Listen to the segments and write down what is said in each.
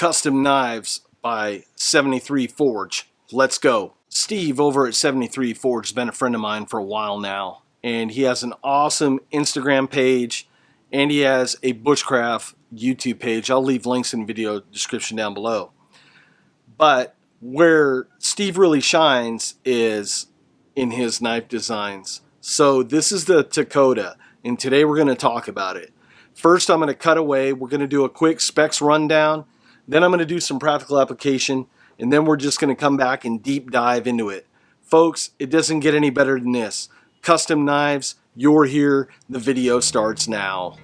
Custom Knives by 73 Forge. Let's go. Steve over at 73 Forge has been a friend of mine for a while now, and he has an awesome Instagram page and he has a Bushcraft YouTube page. I'll leave links in the video description down below. But where Steve really shines is in his knife designs. So this is the TAKODA, and today we're going to talk about it. First, I'm going to cut away. We're going to do a quick specs rundown. Then I'm going to do some practical application, and then we're just going to come back and deep dive into it. Folks, it doesn't get any better than this. Custom knives, you're here. The video starts now.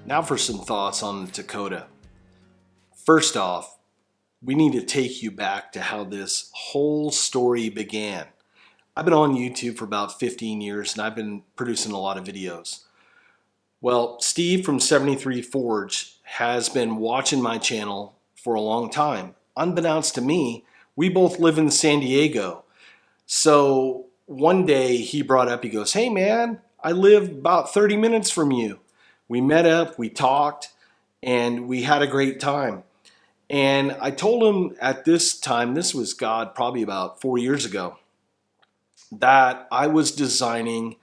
Now for some thoughts on the TAKODA. First off, we need to take you back to how this whole story began. I've been on YouTube for about 15 years and I've been producing a lot of videos. Well, Steve from 73 Forge has been watching my channel for a long time. Unbeknownst to me, we both live in San Diego. So one day he brought up, he goes, "Hey man, I live about 30 minutes from you." We met up, we talked, and we had a great time. And I told him at this time, this was probably about 4 years ago, that I was designing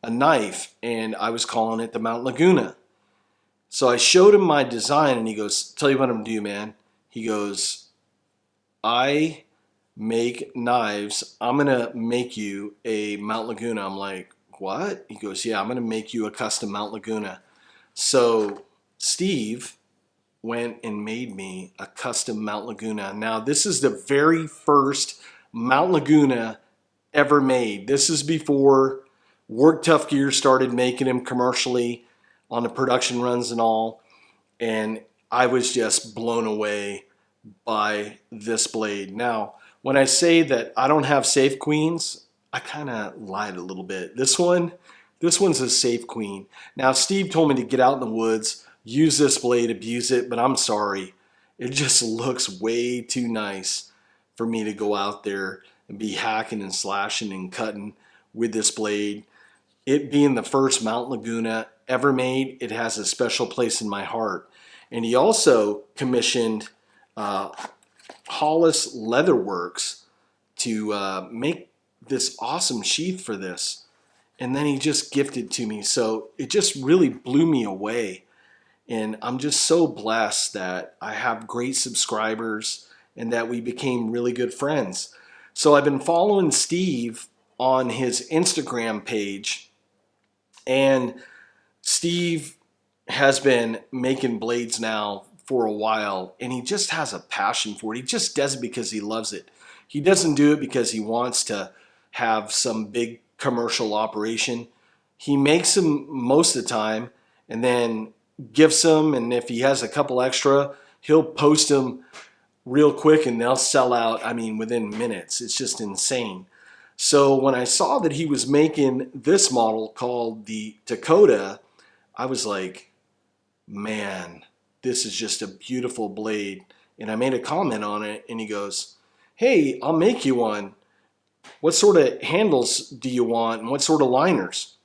a knife and I was calling it the Mount Laguna. So I showed him my design and he goes, "Tell you what I'm gonna do, man." He goes, "I make knives. I'm gonna make you a Mount Laguna." I'm like, "What?" He goes, "Yeah, I'm gonna make you a custom Mount Laguna." So Steve went and made me a custom Mount Laguna. Now this is the very first Mount Laguna ever made. This is before Work Tough Gear started making them commercially on the production runs and all. And I was just blown away by this blade. Now, when I say that I don't have safe queens, I kind of lied a little bit. This one's a safe queen. Now, Steve told me to get out in the woods, use this blade, abuse it, but I'm sorry. It just looks way too nice for me to go out there and be hacking and slashing and cutting with this blade. It being the first Mount Laguna ever made, it has a special place in my heart. And he also commissioned Hollis Leatherworks to make this awesome sheath for this. And then he just gifted to me. So it just really blew me away. And I'm just so blessed that I have great subscribers and that we became really good friends. So I've been following Steve on his Instagram page. And Steve has been making blades now for a while. And he just has a passion for it. He just does it because he loves it. He doesn't do it because he wants to have some big commercial operation. He makes them most of the time and then gifts them, and if he has a couple extra, he'll post them real quick and they'll sell out, I mean, within minutes. It's just insane. So when I saw that he was making this model called the TAKODA, I was like, man, this is just a beautiful blade. And I made a comment on it and he goes, "Hey, I'll make you one. What sort of handles do you want and what sort of liners?"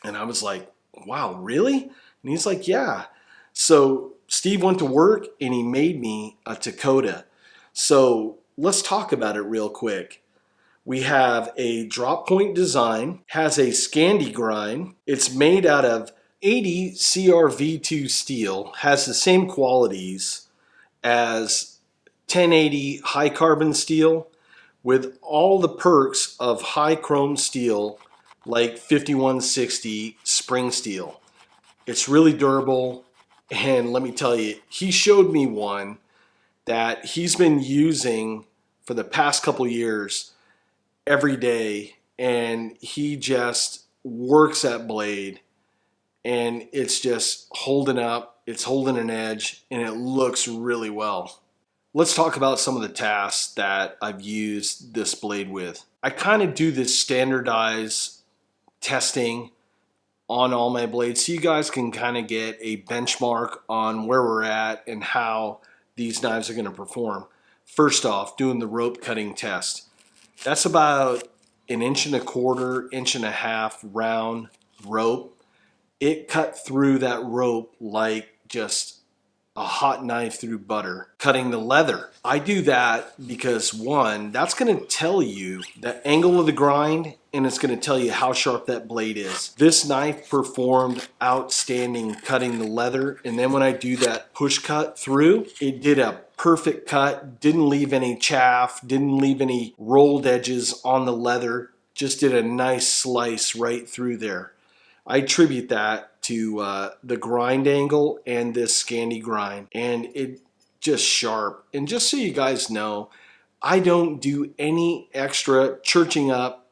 And I was like, "Wow, really?" And he's like, "Yeah." So Steve went to work and he made me a TAKODA. So let's talk about it real quick. We have a drop point design, has a Scandi grind. It's made out of 80 CRV2 steel, has the same qualities as 1080 high carbon steel with all the perks of high chrome steel like 5160 spring steel. It's really durable, and let me tell you, he showed me one that he's been using for the past couple years every day, and he just works that blade, and it's just holding up, it's holding an edge, and it looks really well. Let's talk about some of the tasks that I've used this blade with. I kind of do this standardized testing on all my blades so you guys can kind of get a benchmark on where we're at and how these knives are going to perform. First off, doing the rope cutting test. That's about 1.25 inches, 1.5 inches round rope. It cut through that rope like just a hot knife through butter. Cutting the leather. I do that because one, that's going to tell you the angle of the grind, and it's going to tell you how sharp that blade is. This knife performed outstanding cutting the leather, and then when I do that push cut through, it did a perfect cut, didn't leave any chaff, didn't leave any rolled edges on the leather, just did a nice slice right through there. I attribute that to the grind angle and this Scandi grind, and it just sharp. And just so you guys know, I don't do any extra churching up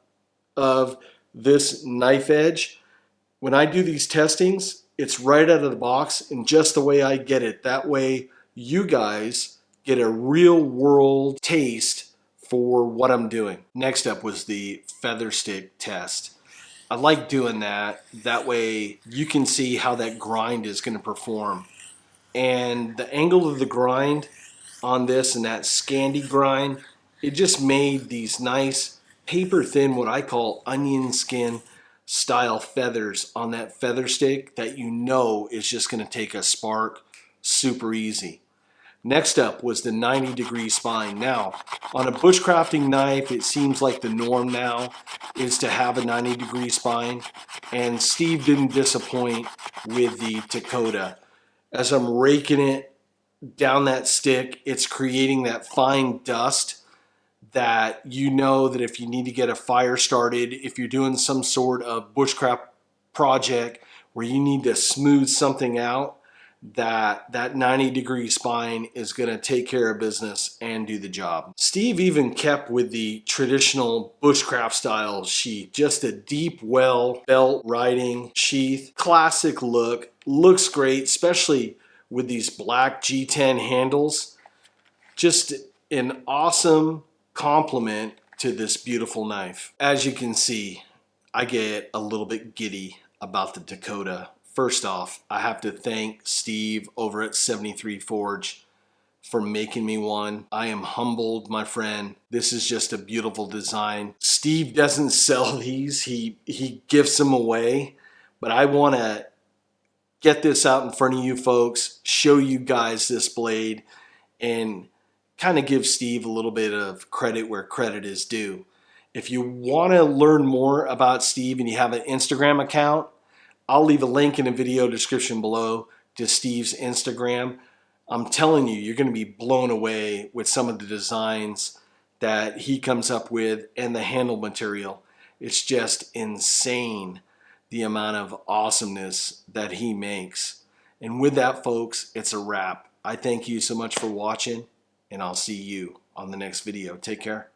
of this knife edge. When I do these testings, it's right out of the box and just the way I get it. That way you guys get a real world taste for what I'm doing. Next up was the feather stick test. I like doing that. That way you can see how that grind is going to perform. And the angle of the grind on this and that Scandi grind, it just made these nice paper thin, what I call onion skin style feathers on that feather stick that you know is just going to take a spark super easy. Next up was the 90-degree spine. Now, on a bushcrafting knife, it seems like the norm now is to have a 90-degree spine, and Steve didn't disappoint with the TAKODA. As I'm raking it down that stick, it's creating that fine dust that you know that if you need to get a fire started, if you're doing some sort of bushcraft project where you need to smooth something out, that 90-degree spine is going to take care of business and do the job. Steve even kept with the traditional bushcraft style sheath, just a deep well belt riding sheath, classic look, looks great, especially with these black G10 handles. Just an awesome complement to this beautiful knife. As you can see, I get a little bit giddy about the TAKODA. First off, I have to thank Steve over at 73 Forge for making me one. I am humbled, my friend. This is just a beautiful design. Steve doesn't sell these, he gives them away, but I want to get this out in front of you folks, show you guys this blade, and kind of give Steve a little bit of credit where credit is due. If you want to learn more about Steve and you have an Instagram account, I'll leave a link in the video description below to Steve's Instagram. I'm telling you, you're going to be blown away with some of the designs that he comes up with and the handle material. It's just insane the amount of awesomeness that he makes. And with that, folks, it's a wrap. I thank you so much for watching, and I'll see you on the next video. Take care.